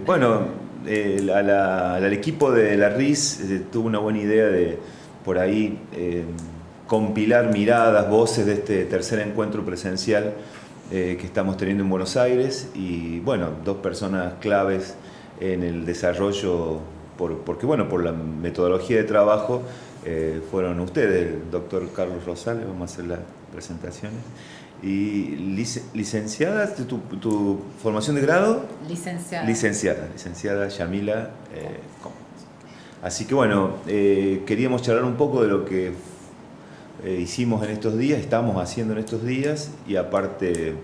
Bueno, al equipo de la RIS tuvo una buena idea de por ahí compilar miradas, voces de este tercer encuentro presencial que estamos teniendo en Buenos Aires y bueno, dos personas claves en el desarrollo, porque bueno, por la metodología de trabajo fueron ustedes, el doctor Carlos Rosales, vamos a hacer las presentaciones. Y licenciada, tu formación de grado. Licenciada Yamila. Así que bueno, queríamos charlar un poco de lo que hicimos en estos días, estamos haciendo en estos días y aparte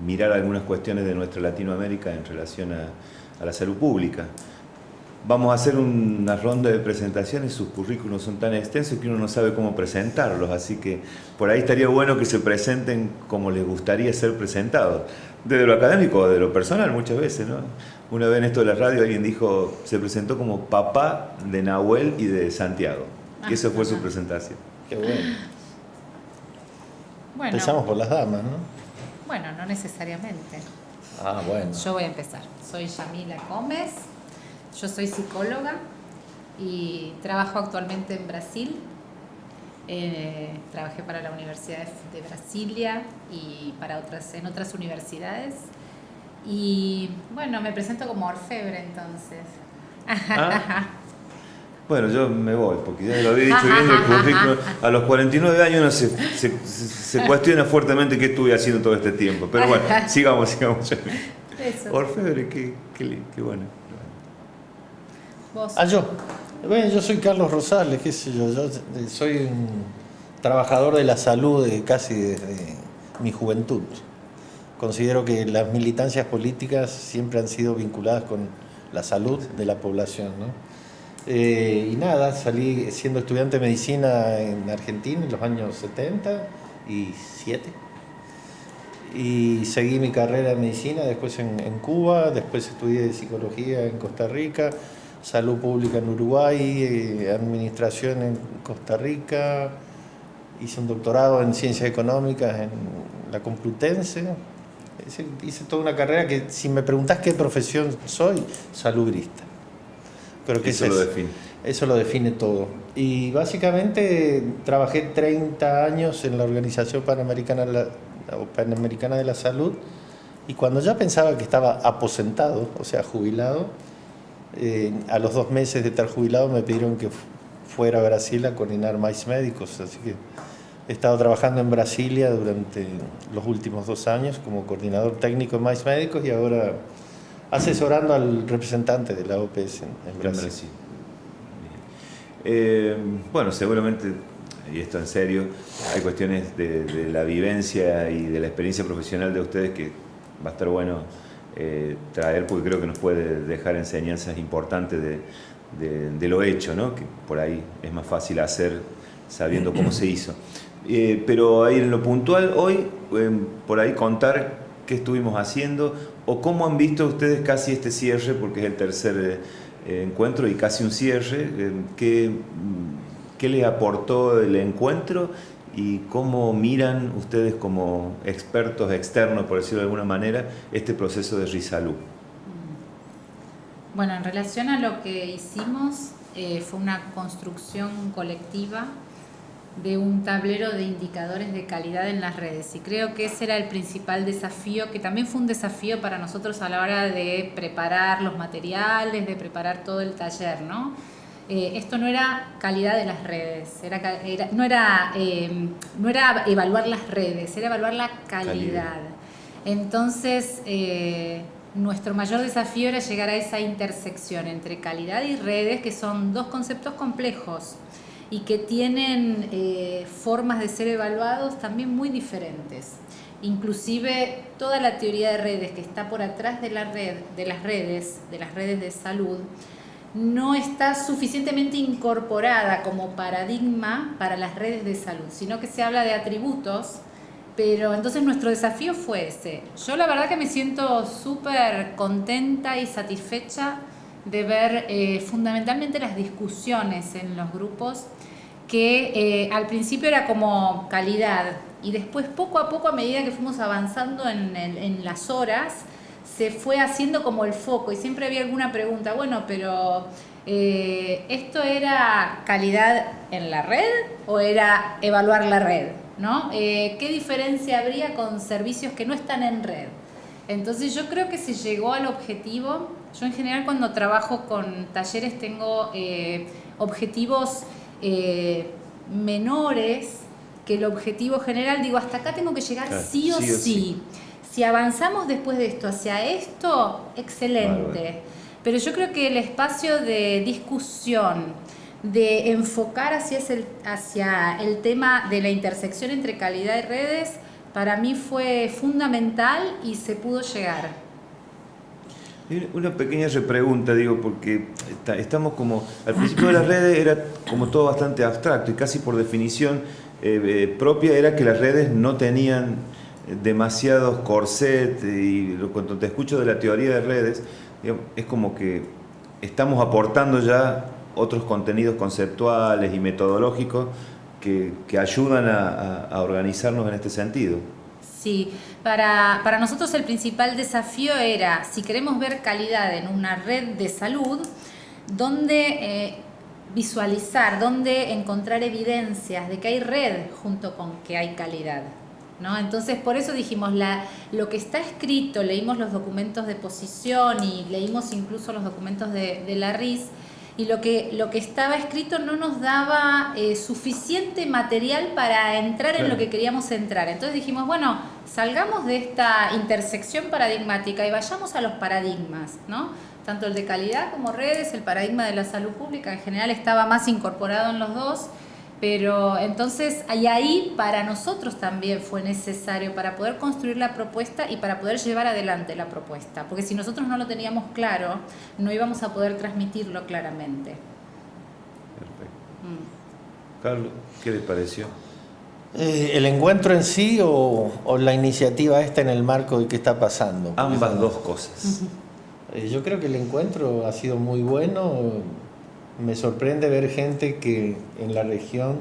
mirar algunas cuestiones de nuestra Latinoamérica en relación a la salud pública. Vamos a hacer una ronda de presentaciones, sus currículos son tan extensos que uno no sabe cómo presentarlos, así que por ahí estaría bueno que se presenten como les gustaría ser presentados, desde lo académico o de lo personal muchas veces, ¿no? Una vez en esto de la radio alguien dijo, se presentó como papá de Nahuel y de Santiago, y esa fue su presentación. Qué bueno. Bueno. Empezamos por las damas, ¿no? Bueno, no necesariamente. Ah, bueno. Yo voy a empezar. Soy Yamila Gómez. Yo soy psicóloga y trabajo actualmente en Brasil. Trabajé para la Universidad de Brasilia y en otras universidades. Y bueno, me presento como orfebre entonces. Bueno, yo me voy, porque ya lo había dicho viendo el currículum. A los 49 años uno se cuestiona fuertemente qué estuve haciendo todo este tiempo. Pero bueno, sigamos. Eso. Orfebre, qué bueno. ¿Vos? Yo. Bueno, yo soy Carlos Rosales, qué sé yo. Yo soy un trabajador de la salud casi desde mi juventud. Considero que las militancias políticas siempre han sido vinculadas con la salud de la población, ¿no? Y nada, salí siendo estudiante de medicina en Argentina en los años 77 y seguí mi carrera en medicina después en Cuba, después estudié psicología en Costa Rica, salud pública en Uruguay, administración en Costa Rica, hice un doctorado en ciencias económicas en la Complutense, hice toda una carrera que si me preguntás qué profesión soy, salubrista. Creo que eso lo define todo. Y básicamente trabajé 30 años en la Organización Panamericana de la Salud y cuando ya pensaba que estaba aposentado, o sea, jubilado, a los 2 meses de estar jubilado me pidieron que fuera a Brasil a coordinar más médicos, así que he estado trabajando en Brasilia durante los últimos 2 años como coordinador técnico de más médicos y ahora asesorando al representante de la OPS en Brasil. Bueno, seguramente, y esto en serio, hay cuestiones de la vivencia y de la experiencia profesional de ustedes que va a estar bueno traer, porque creo que nos puede dejar enseñanzas importantes de lo hecho, ¿no? Que por ahí es más fácil hacer sabiendo cómo se hizo. Pero ahí en lo puntual, hoy, por ahí contar qué estuvimos haciendo o cómo han visto ustedes casi este cierre, porque es el tercer encuentro y casi un cierre, qué les aportó el encuentro y cómo miran ustedes como expertos externos, por decirlo de alguna manera, este proceso de RISalud. Bueno, en relación a lo que hicimos, fue una construcción colectiva de un tablero de indicadores de calidad en las redes y creo que ese era el principal desafío, que también fue un desafío para nosotros a la hora de preparar los materiales, de preparar todo el taller, ¿no? Esto no era calidad de las redes, no era evaluar las redes, era evaluar la calidad. Entonces, nuestro mayor desafío era llegar a esa intersección entre calidad y redes, que son dos conceptos complejos y que tienen formas de ser evaluados también muy diferentes. Inclusive toda la teoría de redes que está por atrás de las redes de salud, no está suficientemente incorporada como paradigma para las redes de salud, sino que se habla de atributos, pero entonces nuestro desafío fue ese. Yo la verdad que me siento súper contenta y satisfecha de ver fundamentalmente las discusiones en los grupos, que al principio era como calidad y después poco a poco, a medida que fuimos avanzando en las horas, se fue haciendo como el foco y siempre había alguna pregunta, bueno, pero ¿esto era calidad en la red o era evaluar la red? ¿No? ¿Qué diferencia habría con servicios que no están en red? Entonces yo creo que se llegó al objetivo. Yo en general cuando trabajo con talleres tengo objetivos menores que el objetivo general. Digo, hasta acá tengo que llegar sí o sí. Si avanzamos después de esto hacia esto, excelente. Vale. Pero yo creo que el espacio de discusión, de enfocar hacia el tema de la intersección entre calidad y redes, para mí fue fundamental y se pudo llegar. Una pequeña repregunta, digo, porque estamos como... Al principio de las redes era como todo bastante abstracto y casi por definición propia era que las redes no tenían demasiados corsets y cuando te escucho de la teoría de redes, digamos, es como que estamos aportando ya otros contenidos conceptuales y metodológicos que ayudan a organizarnos en este sentido. Sí, para nosotros el principal desafío era, si queremos ver calidad en una red de salud, dónde visualizar, dónde encontrar evidencias de que hay red junto con que hay calidad, ¿no? Entonces, por eso dijimos, lo que está escrito, leímos los documentos de posición y leímos incluso los documentos de la RIS, y lo que estaba escrito no nos daba suficiente material para entrar en lo que queríamos entrar. Entonces dijimos, bueno, salgamos de esta intersección paradigmática y vayamos a los paradigmas, ¿no? Tanto el de calidad como redes, el paradigma de la salud pública en general estaba más incorporado en los dos, pero entonces ahí para nosotros también fue necesario para poder construir la propuesta y para poder llevar adelante la propuesta, porque si nosotros no lo teníamos claro, no íbamos a poder transmitirlo claramente. Perfecto. Carlos, ¿qué les pareció? ¿El encuentro en sí o la iniciativa esta en el marco de qué está pasando? Ambas dos cosas. Yo creo que el encuentro ha sido muy bueno. Me sorprende ver gente que en la región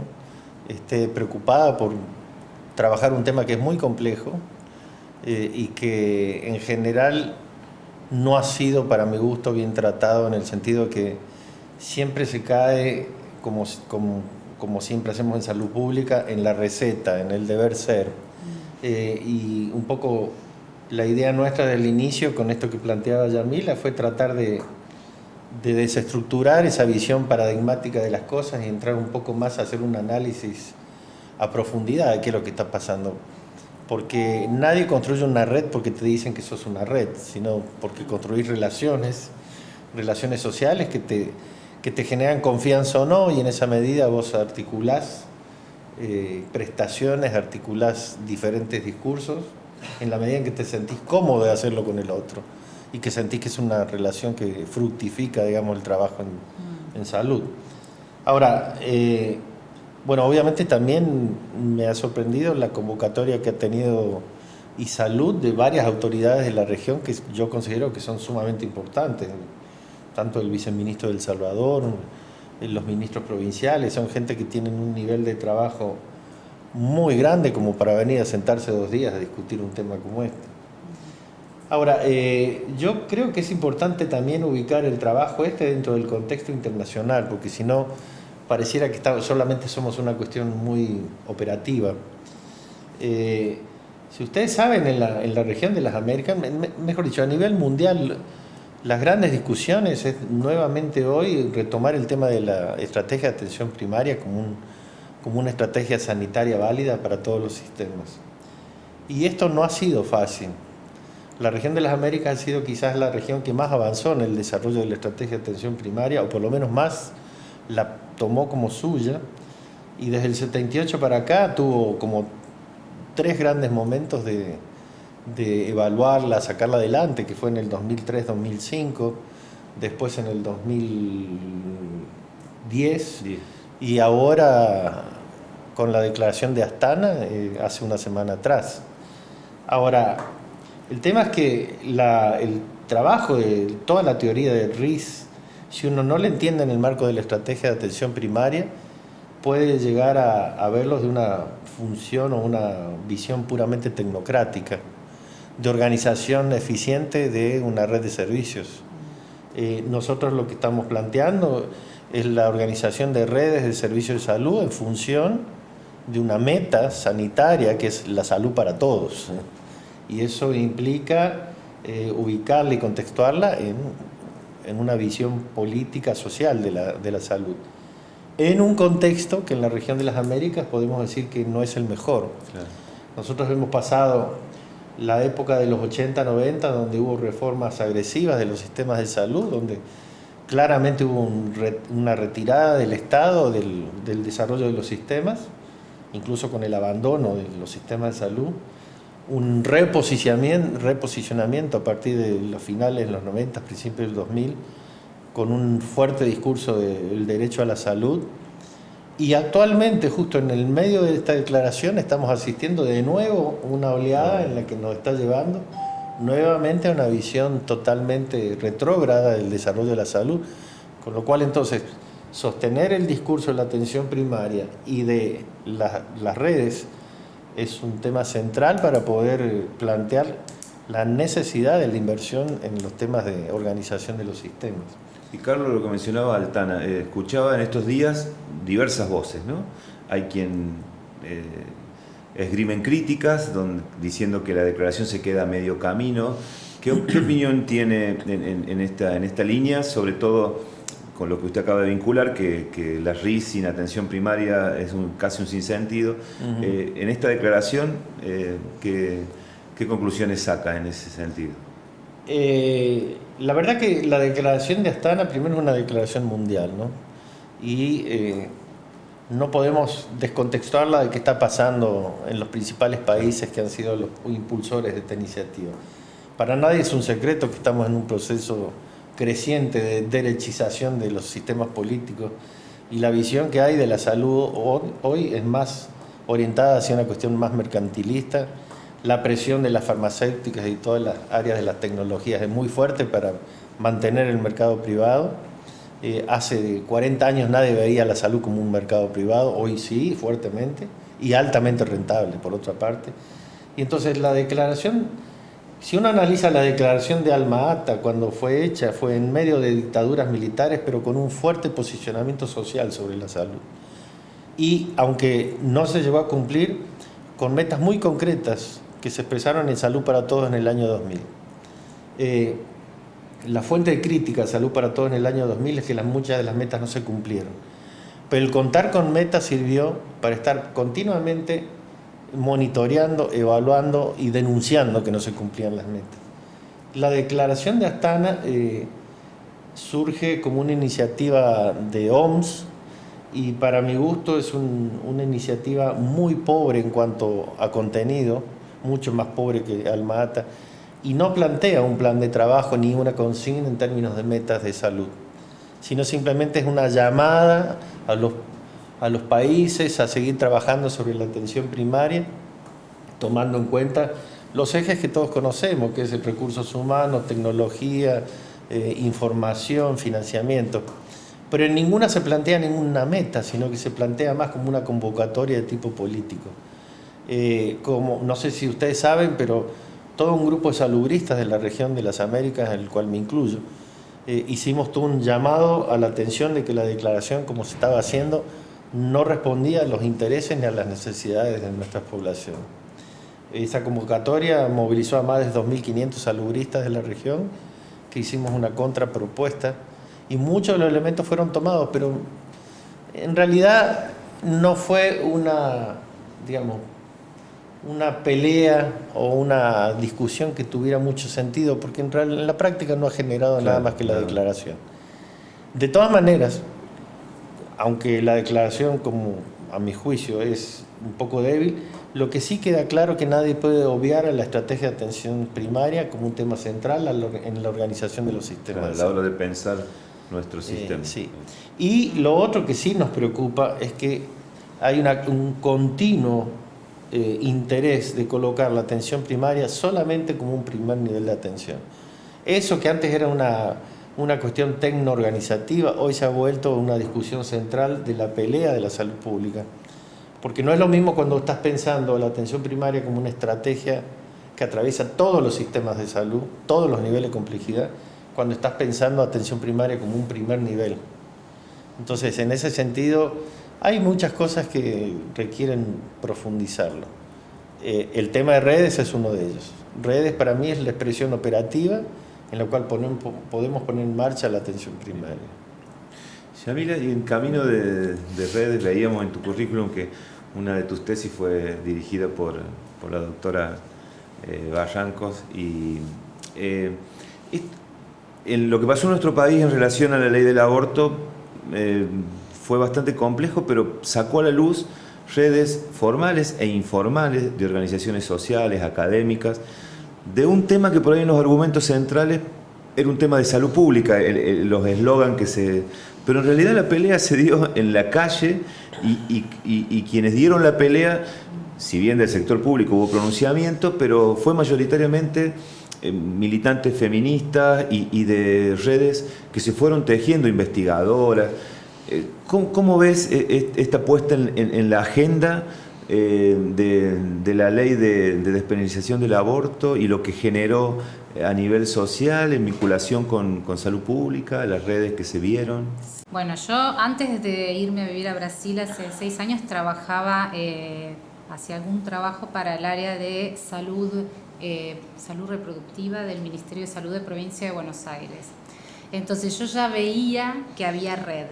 esté preocupada por trabajar un tema que es muy complejo y que en general no ha sido, para mi gusto, bien tratado, en el sentido que siempre se cae, como siempre hacemos en salud pública, en la receta, en el deber ser. Y un poco la idea nuestra del inicio, con esto que planteaba Yamila, fue tratar de desestructurar esa visión paradigmática de las cosas y entrar un poco más a hacer un análisis a profundidad de qué es lo que está pasando. Porque nadie construye una red porque te dicen que sos una red, sino porque construís relaciones sociales que te generan confianza o no, y en esa medida vos articulás prestaciones, articulás diferentes discursos, en la medida en que te sentís cómodo de hacerlo con el otro y que sentís que es una relación que fructifica, digamos, el trabajo en salud. Ahora, bueno, obviamente también me ha sorprendido la convocatoria que ha tenido ISalud de varias autoridades de la región que yo considero que son sumamente importantes, tanto el viceministro de El Salvador, los ministros provinciales, son gente que tienen un nivel de trabajo muy grande como para venir a sentarse 2 días a discutir un tema como este. Ahora, yo creo que es importante también ubicar el trabajo dentro del contexto internacional, porque si no, pareciera que solamente somos una cuestión muy operativa. Si ustedes saben, en la región de las Américas, mejor dicho, a nivel mundial, las grandes discusiones es nuevamente hoy retomar el tema de la estrategia de atención primaria como una estrategia sanitaria válida para todos los sistemas. Y esto no ha sido fácil. La región de las Américas ha sido quizás la región que más avanzó en el desarrollo de la estrategia de atención primaria, o por lo menos más la tomó como suya, y desde el 78 para acá tuvo como 3 grandes momentos de evaluarla, sacarla adelante, que fue en el 2003-2005, después en el 2010, y ahora con la declaración de Astana hace una semana atrás. Ahora, el tema es que el trabajo de toda la teoría del RIS, si uno no le entiende en el marco de la estrategia de atención primaria, puede llegar a verlos de una función o una visión puramente tecnocrática, de organización eficiente de una red de servicios. Nosotros lo que estamos planteando es la organización de redes de servicios de salud en función de una meta sanitaria que es la salud para todos. Y eso implica ubicarla y contextuarla en una visión política social de la salud. En un contexto que en la región de las Américas podemos decir que no es el mejor. Claro. Nosotros hemos pasado la época de los 80, 90, donde hubo reformas agresivas de los sistemas de salud, donde claramente hubo una retirada del Estado, del desarrollo de los sistemas, incluso con el abandono de los sistemas de salud, un reposicionamiento a partir de los finales de los 90, principios del 2000, con un fuerte discurso del derecho a la salud. Y actualmente, justo en el medio de esta declaración, estamos asistiendo de nuevo a una oleada en la que nos está llevando nuevamente a una visión totalmente retrógrada del desarrollo de la salud, con lo cual entonces sostener el discurso de la atención primaria y de las redes es un tema central para poder plantear la necesidad de la inversión en los temas de organización de los sistemas. Y Carlos, lo que mencionaba Altana, escuchaba en estos días diversas voces, ¿no? Hay quien esgrimen críticas diciendo que la declaración se queda a medio camino. ¿Qué opinión tiene en esta línea, sobre todo con lo que usted acaba de vincular, que la RIS sin atención primaria es casi un sinsentido? Uh-huh. En esta declaración, ¿qué conclusiones saca en ese sentido? La verdad que la declaración de Astana primero es una declaración mundial, ¿no? Y no podemos descontextuarla de qué está pasando en los principales países que han sido los impulsores de esta iniciativa. Para nadie es un secreto que estamos en un proceso creciente de derechización de los sistemas políticos, y la visión que hay de la salud hoy es más orientada hacia una cuestión más mercantilista. La presión de las farmacéuticas y todas las áreas de las tecnologías es muy fuerte para mantener el mercado privado. Hace 40 años nadie veía la salud como un mercado privado, hoy sí, fuertemente, y altamente rentable, por otra parte. Y entonces la declaración, si uno analiza la declaración de Alma-Ata cuando fue hecha, fue en medio de dictaduras militares, pero con un fuerte posicionamiento social sobre la salud. Y aunque no se llegó a cumplir, con metas muy concretas que se expresaron en Salud para Todos en el año 2000. La fuente de crítica a Salud para Todos en el año 2000 es que muchas de las metas no se cumplieron. Pero el contar con metas sirvió para estar continuamente monitoreando, evaluando y denunciando que no se cumplían las metas. La declaración de Astana surge como una iniciativa de OMS, y para mi gusto es una iniciativa muy pobre en cuanto a contenido, mucho más pobre que Alma-Ata, y no plantea un plan de trabajo ni una consigna en términos de metas de salud, sino simplemente es una llamada a los países a seguir trabajando sobre la atención primaria, tomando en cuenta los ejes que todos conocemos, que es el recursos humanos, tecnología, información, financiamiento. Pero en ninguna se plantea ninguna meta, sino que se plantea más como una convocatoria de tipo político. Como, no sé si ustedes saben, pero todo un grupo de salubristas de la región de las Américas, en el cual me incluyo, hicimos todo un llamado a la atención de que la declaración, como se estaba haciendo, no respondía a los intereses ni a las necesidades de nuestra población. Esa convocatoria movilizó a más de 2.500 salubristas de la región, que hicimos una contrapropuesta, y muchos de los elementos fueron tomados, pero en realidad no fue una pelea o una discusión que tuviera mucho sentido, porque en la práctica no ha generado nada más que la declaración. De todas maneras, aunque la declaración, como a mi juicio, es un poco débil, lo que sí queda claro es que nadie puede obviar a la estrategia de atención primaria como un tema central en la organización de los sistemas. A la hora de pensar nuestro sistema. Sí. Y lo otro que sí nos preocupa es que hay un continuo interés de colocar la atención primaria solamente como un primer nivel de atención. Eso que antes era una cuestión tecno-organizativa, hoy se ha vuelto una discusión central de la pelea de la salud pública. Porque no es lo mismo cuando estás pensando la atención primaria como una estrategia que atraviesa todos los sistemas de salud, todos los niveles de complejidad, cuando estás pensando atención primaria como un primer nivel. Entonces, en ese sentido, hay muchas cosas que requieren profundizarlo. El tema de redes es uno de ellos. Redes para mí es la expresión operativa en la cual podemos poner en marcha la atención primaria. Yamila, y en camino de redes veíamos en tu currículum que una de tus tesis fue dirigida por la doctora Barrancos, y en lo que pasó en nuestro país en relación a la ley del aborto fue bastante complejo, pero sacó a la luz redes formales e informales de organizaciones sociales, académicas, de un tema que por ahí en los argumentos centrales era un tema de salud pública, los eslogan que se... Pero en realidad la pelea se dio en la calle y quienes dieron la pelea, si bien del sector público hubo pronunciamiento, pero fue mayoritariamente militantes feministas y de redes que se fueron tejiendo, investigadoras. ¿Cómo ves esta puesta en la agenda de la ley de despenalización del aborto y lo que generó a nivel social en vinculación con salud pública, las redes que se vieron? Bueno, yo antes de irme a vivir a Brasil hace 6 años trabajaba, hacía algún trabajo para el área de salud reproductiva del Ministerio de Salud de Provincia de Buenos Aires. Entonces yo ya veía que había red,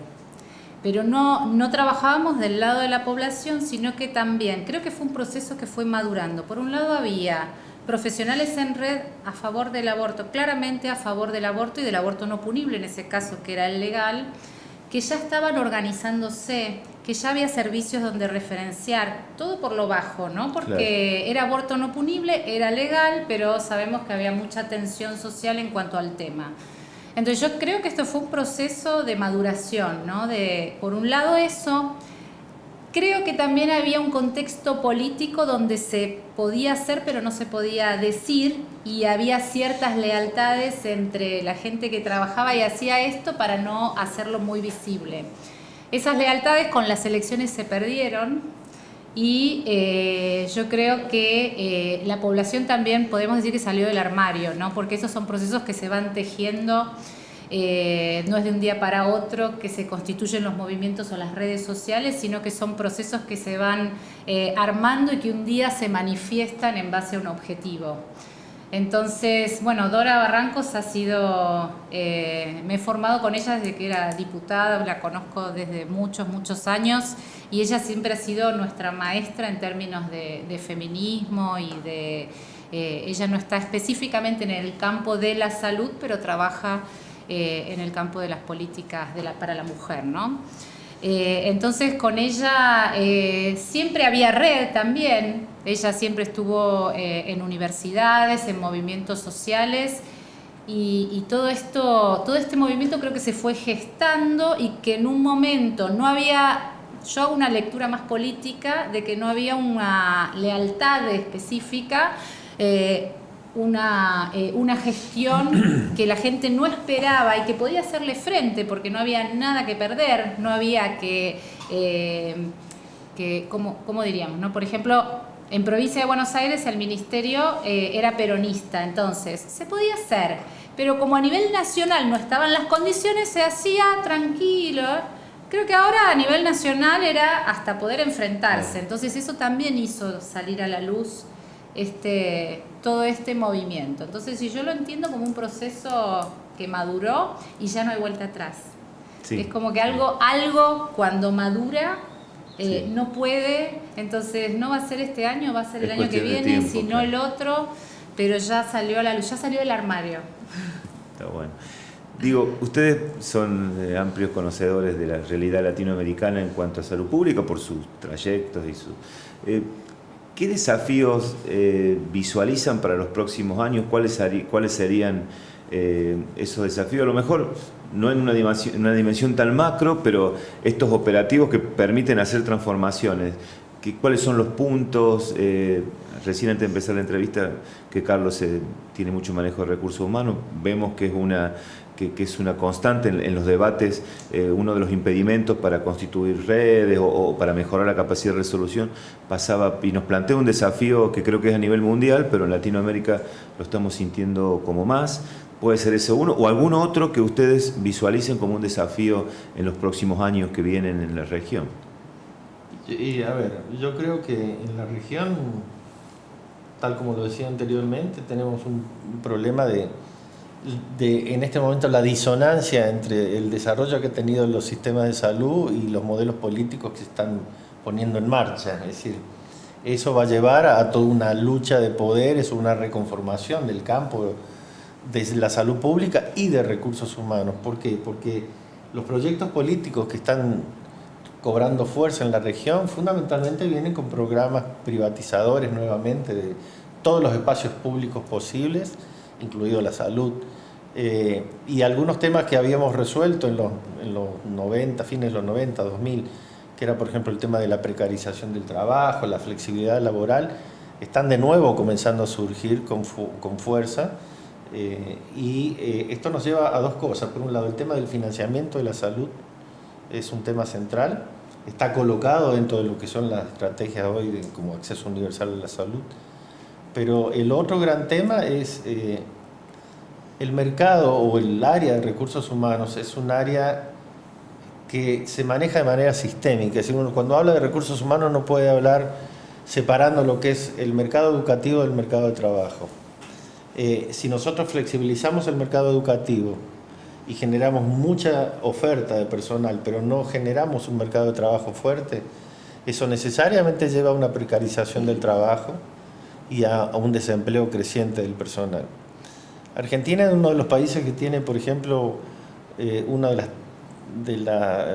pero no trabajábamos del lado de la población, sino que también, creo que fue un proceso que fue madurando. Por un lado había profesionales en red a favor del aborto, claramente a favor del aborto y del aborto no punible, en ese caso que era el legal, que ya estaban organizándose, que ya había servicios donde referenciar, todo por lo bajo, ¿no? Porque claro, era aborto no punible, era legal, pero sabemos que había mucha tensión social en cuanto al tema. Entonces yo creo que esto fue un proceso de maduración, ¿no? Por un lado eso, creo que también había un contexto político donde se podía hacer pero no se podía decir, y había ciertas lealtades entre la gente que trabajaba y hacía esto para no hacerlo muy visible. Esas lealtades con las elecciones se perdieron y yo creo que la población también podemos decir que salió del armario, ¿no? Porque esos son procesos que se van tejiendo, no es de un día para otro que se constituyen los movimientos o las redes sociales, sino que son procesos que se van armando y que un día se manifiestan en base a un objetivo. Entonces, bueno, Dora Barrancos ha sido, me he formado con ella desde que era diputada, la conozco desde muchos años, y ella siempre ha sido nuestra maestra en términos de feminismo y ella no está específicamente en el campo de la salud, pero trabaja en el campo de las políticas para la mujer, ¿no? Entonces con ella siempre había red también, ella siempre estuvo en universidades, en movimientos sociales y todo este movimiento creo que se fue gestando y que en un momento no había, yo hago una lectura más política de que no había una lealtad específica, una gestión que la gente no esperaba y que podía hacerle frente porque no había nada que perder, no había ¿cómo diríamos? ¿No? Por ejemplo, en Provincia de Buenos Aires el ministerio era peronista, entonces se podía hacer, pero como a nivel nacional no estaban las condiciones, se hacía tranquilo. Creo que ahora a nivel nacional era hasta poder enfrentarse, entonces eso también hizo salir a la luz todo este movimiento. Entonces, si yo lo entiendo como un proceso que maduró y ya no hay vuelta atrás. Sí. Es como que algo cuando madura no puede, entonces no va a ser este año, va a ser el año que viene, tiempo, sino claro, el otro, pero ya salió a la luz, ya salió del armario. Está bueno. Digo, ustedes son amplios conocedores de la realidad latinoamericana en cuanto a salud pública por sus trayectos y sus... ¿Qué desafíos visualizan para los próximos años? ¿Cuáles serían esos desafíos? A lo mejor no en una dimensión tan macro, pero estos operativos que permiten hacer transformaciones. ¿Cuáles son los puntos? Recién antes de empezar la entrevista, que Carlos tiene mucho manejo de recursos humanos, vemos que es una que es una constante en los debates, uno de los impedimentos para constituir redes o para mejorar la capacidad de resolución, pasaba y nos plantea un desafío que creo que es a nivel mundial, pero en Latinoamérica lo estamos sintiendo como más. Puede ser ese uno o algún otro que ustedes visualicen como un desafío en los próximos años que vienen en la región. Y a ver, yo creo que en la región, tal como lo decía anteriormente, tenemos un problema de en este momento la disonancia entre el desarrollo que han tenido los sistemas de salud y los modelos políticos que se están poniendo en marcha. Es decir, eso va a llevar a toda una lucha de poderes, una reconformación del campo de la salud pública y de recursos humanos. ¿Por qué? Porque los proyectos políticos que están cobrando fuerza en la región fundamentalmente vienen con programas privatizadores nuevamente de todos los espacios públicos posibles, incluido la salud, y algunos temas que habíamos resuelto en los 90, fines de los 90, 2000, que era por ejemplo el tema de la precarización del trabajo, la flexibilidad laboral, están de nuevo comenzando a surgir con fuerza, y esto nos lleva a dos cosas. Por un lado, el tema del financiamiento de la salud es un tema central, está colocado dentro de lo que son las estrategias hoy como acceso universal a la salud. Pero el otro gran tema es el mercado o el área de recursos humanos. Es un área que se maneja de manera sistémica. Es decir, uno cuando habla de recursos humanos no puede hablar separando lo que es el mercado educativo del mercado de trabajo. Si nosotros flexibilizamos el mercado educativo y generamos mucha oferta de personal, pero no generamos un mercado de trabajo fuerte, eso necesariamente lleva a una precarización del trabajo y a un desempleo creciente del personal. Argentina es uno de los países que tiene, por ejemplo, una de las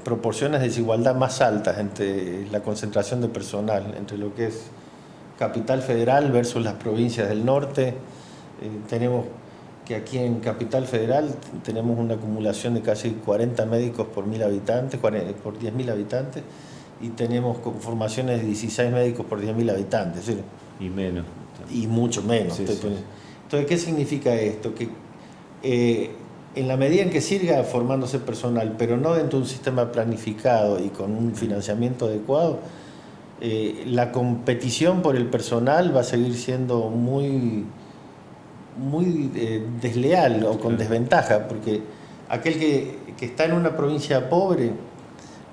proporciones de desigualdad más altas entre la concentración de personal, entre lo que es Capital Federal versus las provincias del norte. Tenemos que aquí en Capital Federal tenemos una acumulación de casi 40 médicos por 1.000 habitantes, por 10.000 habitantes, y tenemos formaciones de 16 médicos por 10.000 habitantes. ¿Sí? Y menos. Y mucho menos. Sí, Entonces, ¿qué significa esto? Que en la medida en que siga formándose personal, pero no dentro de un sistema planificado y con un financiamiento adecuado, la competición por el personal va a seguir siendo muy desleal o con desventaja, porque aquel que está en una provincia pobre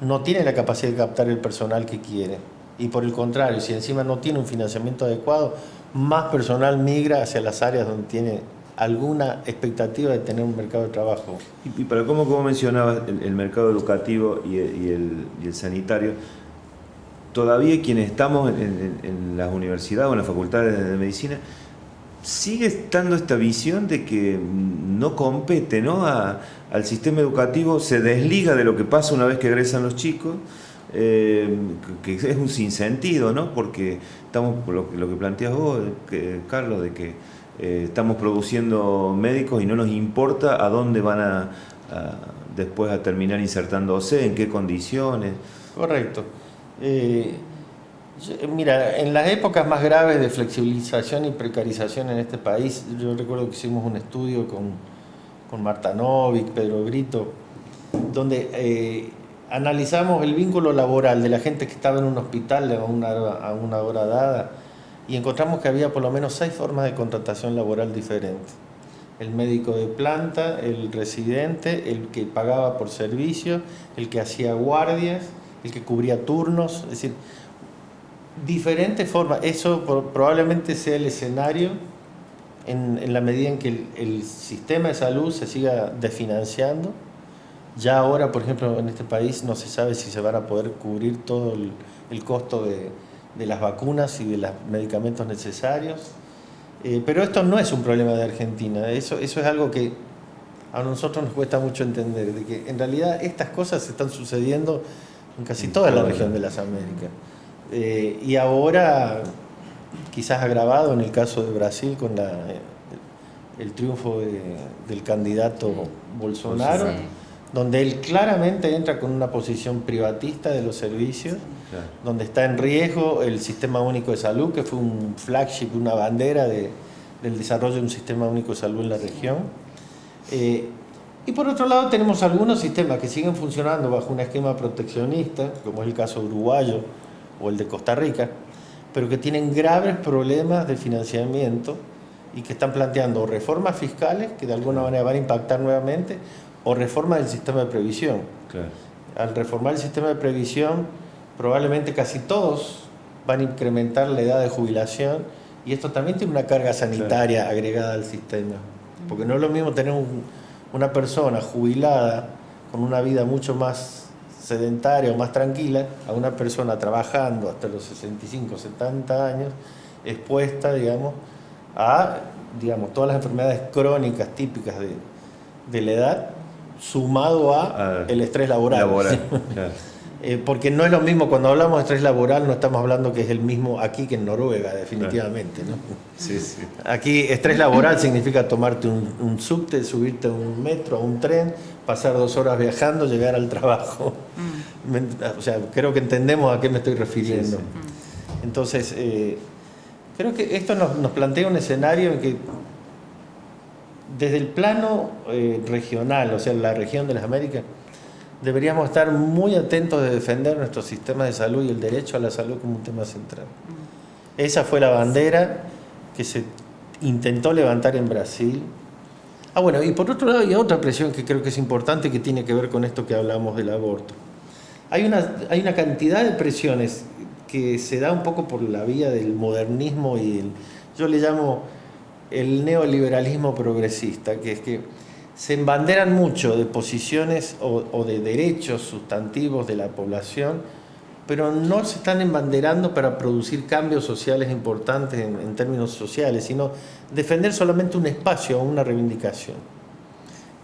no tiene la capacidad de captar el personal que quiere, y por el contrario, si encima no tiene un financiamiento adecuado, más personal migra hacia las áreas donde tiene alguna expectativa de tener un mercado de trabajo. Y para como mencionabas el mercado educativo y el sanitario, todavía quienes estamos en las universidades o en las facultades de medicina, sigue estando esta visión de que no compete, ¿no? Al sistema educativo, se desliga de lo que pasa una vez que egresan los chicos, que es un sinsentido, ¿no? Porque estamos, lo que planteas vos, Carlos, de que estamos produciendo médicos y no nos importa a dónde van después a terminar insertándose, en qué condiciones. Correcto. Mira, en las épocas más graves de flexibilización y precarización en este país, yo recuerdo que hicimos un estudio con Marta Novik, Pedro Brito, donde analizamos el vínculo laboral de la gente que estaba en un hospital a una hora dada, y encontramos que había por lo menos 6 formas de contratación laboral diferentes. El médico de planta, el residente, el que pagaba por servicio, el que hacía guardias, el que cubría turnos, es decir, diferentes formas. Eso probablemente sea el escenario en la medida en que el sistema de salud se siga desfinanciando. Ya ahora, por ejemplo, en este país no se sabe si se van a poder cubrir todo el costo de las vacunas y de los medicamentos necesarios. Pero esto no es un problema de Argentina. Eso es algo que a nosotros nos cuesta mucho entender, de que en realidad estas cosas están sucediendo en casi toda la región de las Américas. Y ahora, quizás agravado en el caso de Brasil con el triunfo del candidato Bolsonaro, sí, donde él claramente entra con una posición privatista de los servicios, claro, donde está en riesgo el Sistema Único de Salud, que fue un flagship, una bandera del desarrollo de un Sistema Único de Salud en la región. Y por otro lado tenemos algunos sistemas que siguen funcionando bajo un esquema proteccionista, como es el caso uruguayo o el de Costa Rica, pero que tienen graves problemas de financiamiento y que están planteando reformas fiscales que de alguna manera van a impactar nuevamente o reforma del sistema de previsión. Claro. Al reformar el sistema de previsión, probablemente casi todos van a incrementar la edad de jubilación y esto también tiene una carga sanitaria agregada al sistema. Porque no es lo mismo tener una persona jubilada con una vida mucho más sedentaria o más tranquila a una persona trabajando hasta los 65, 70 años, expuesta, digamos, a todas las enfermedades crónicas típicas de la edad, sumado a el estrés laboral. Claro. Porque no es lo mismo, cuando hablamos de estrés laboral no estamos hablando que es el mismo aquí que en Noruega, definitivamente, ¿no? Sí, sí. Aquí estrés laboral significa tomarte un subte, subirte a un metro, a un tren, pasar 2 horas viajando, llegar al trabajo. O sea, creo que entendemos a qué me estoy refiriendo. Sí, sí. Entonces, creo que esto nos plantea un escenario en que desde el plano regional, o sea, la región de las Américas, deberíamos estar muy atentos de defender nuestro sistema de salud y el derecho a la salud como un tema central. Esa fue la bandera que se intentó levantar en Brasil. Bueno, y por otro lado hay otra presión que creo que es importante que tiene que ver con esto que hablamos del aborto. Hay una cantidad de presiones que se da un poco por la vía del modernismo y yo le llamo el neoliberalismo progresista, que es que se embanderan mucho de posiciones o de derechos sustantivos de la población, pero no se están embanderando para producir cambios sociales importantes en términos sociales, sino defender solamente un espacio o una reivindicación.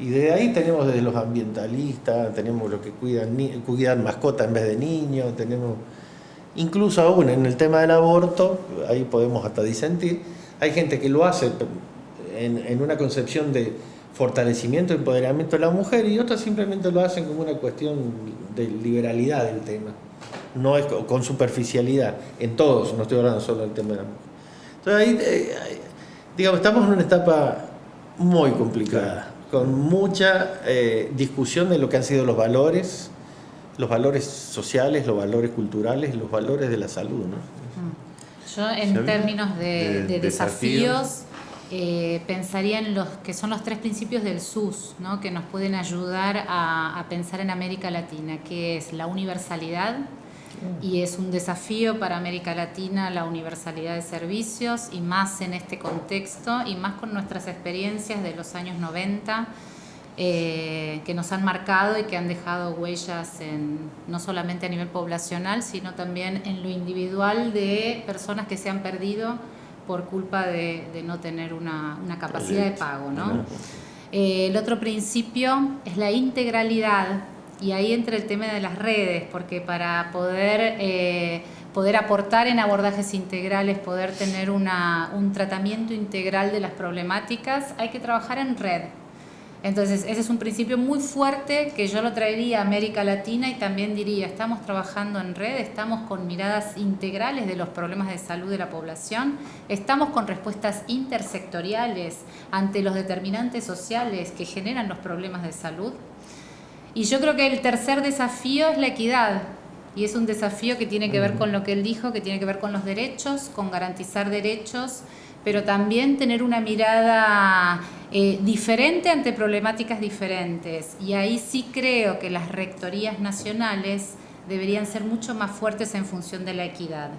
Y de ahí tenemos desde los ambientalistas, tenemos los que cuidan mascotas en vez de niños, tenemos incluso aún en el tema del aborto, ahí podemos hasta disentir, hay gente que lo hace en una concepción de fortalecimiento y empoderamiento de la mujer y otras simplemente lo hacen como una cuestión de liberalidad del tema, no es con superficialidad, en todos, no estoy hablando solo del tema de la mujer. Entonces ahí, estamos en una etapa muy complicada, con mucha discusión de lo que han sido los valores sociales, los valores culturales, los valores de la salud, ¿no? Yo en términos de desafíos pensaría en los que son los 3 principios del SUS, ¿no? Que nos pueden ayudar a pensar en América Latina, que es la universalidad, y es un desafío para América Latina la universalidad de servicios, y más en este contexto, y más con nuestras experiencias de los años 90, que nos han marcado y que han dejado huellas no solamente a nivel poblacional, sino también en lo individual de personas que se han perdido por culpa de no tener una capacidad de pago, ¿no? El otro principio es la integralidad, y ahí entra el tema de las redes, porque para poder aportar en abordajes integrales, poder tener un tratamiento integral de las problemáticas, hay que trabajar en red. Entonces, ese es un principio muy fuerte que yo lo traería a América Latina y también diría, estamos trabajando en red, estamos con miradas integrales de los problemas de salud de la población, estamos con respuestas intersectoriales ante los determinantes sociales que generan los problemas de salud. Y yo creo que el tercer desafío es la equidad, y es un desafío que tiene que ver con lo que él dijo, que tiene que ver con los derechos, con garantizar derechos, pero también tener una mirada diferente ante problemáticas diferentes. Y ahí sí creo que las rectorías nacionales deberían ser mucho más fuertes en función de la equidad,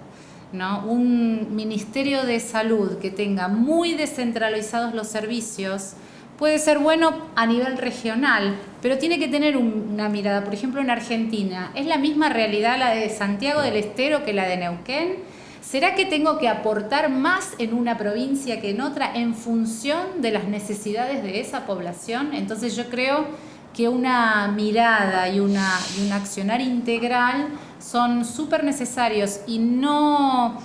¿no? Un ministerio de salud que tenga muy descentralizados los servicios puede ser bueno a nivel regional, pero tiene que tener una mirada. Por ejemplo, en Argentina, ¿es la misma realidad la de Santiago del Estero que la de Neuquén? ¿Será que tengo que aportar más en una provincia que en otra en función de las necesidades de esa población? Entonces yo creo que una mirada y un accionar integral son súper necesarios, y no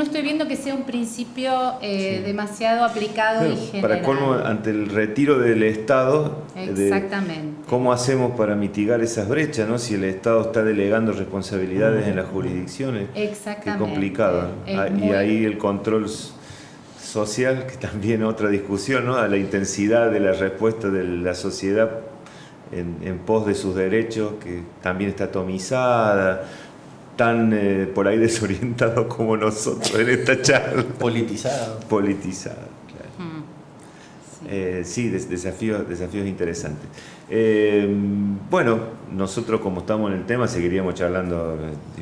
estoy viendo que sea un principio demasiado aplicado y general. Para colmo, ante el retiro del Estado, exactamente, ¿cómo hacemos para mitigar esas brechas, ¿no? Si el Estado está delegando responsabilidades en las jurisdicciones, exactamente, qué complicado, ¿no? Y ahí el control social, que también es otra discusión, ¿no? A la intensidad de la respuesta de la sociedad en pos de sus derechos, que también está atomizada, tan por ahí desorientado como nosotros en esta charla. Politizado. Politizado, claro. Sí, desafíos interesantes. Bueno, nosotros como estamos en el tema seguiríamos charlando,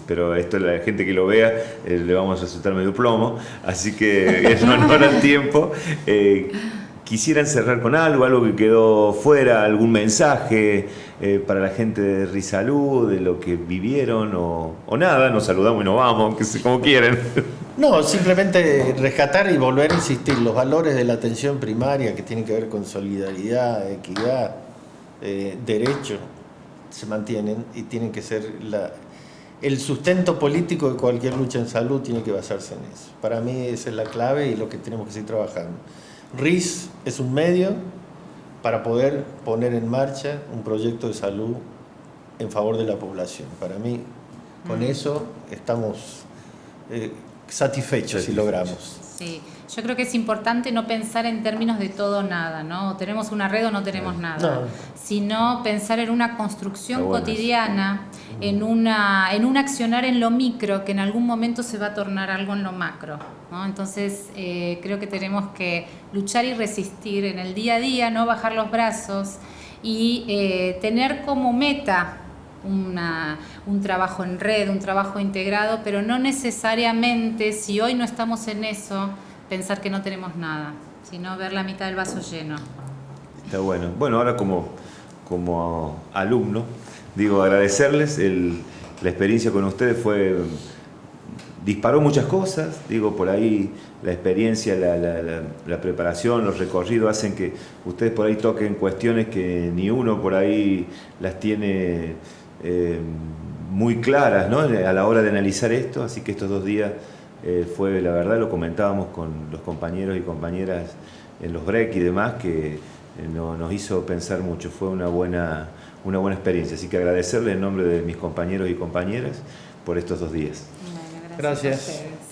pero esto la gente que lo vea le vamos a resultar medio plomo, así que en honor al tiempo, quisieran cerrar con algo que quedó fuera, algún mensaje para la gente de RiSalud, de lo que vivieron o nada, nos saludamos y nos vamos, que como quieren. No, simplemente rescatar y volver a insistir, los valores de la atención primaria que tienen que ver con solidaridad, equidad, derecho, se mantienen y tienen que ser el sustento político de cualquier lucha en salud tiene que basarse en eso. Para mí esa es la clave y lo que tenemos que seguir trabajando. RIS es un medio para poder poner en marcha un proyecto de salud en favor de la población. Para mí, con eso estamos satisfechos si logramos. Sí, yo creo que es importante no pensar en términos de todo o nada, ¿no? Tenemos una red o no tenemos nada, No. Sino pensar en una construcción Bueno, cotidiana, en un accionar en lo micro que en algún momento se va a tornar algo en lo macro, ¿no? Entonces creo que tenemos que luchar y resistir en el día a día, no bajar los brazos y tener como meta un trabajo en red, un trabajo integrado, pero no necesariamente, si hoy no estamos en eso, pensar que no tenemos nada, sino ver la mitad del vaso lleno. Está bueno. Bueno, ahora como alumno, digo, agradecerles la experiencia con ustedes disparó muchas cosas, digo, por ahí la experiencia, la preparación, los recorridos hacen que ustedes por ahí toquen cuestiones que ni uno por ahí las tiene muy claras, ¿no? A la hora de analizar esto, así que estos 2 días fue, la verdad, lo comentábamos con los compañeros y compañeras en los break y demás, que nos hizo pensar mucho, fue una buena experiencia, así que agradecerle en nombre de mis compañeros y compañeras por estos 2 días. Bueno, Gracias. a ustedes.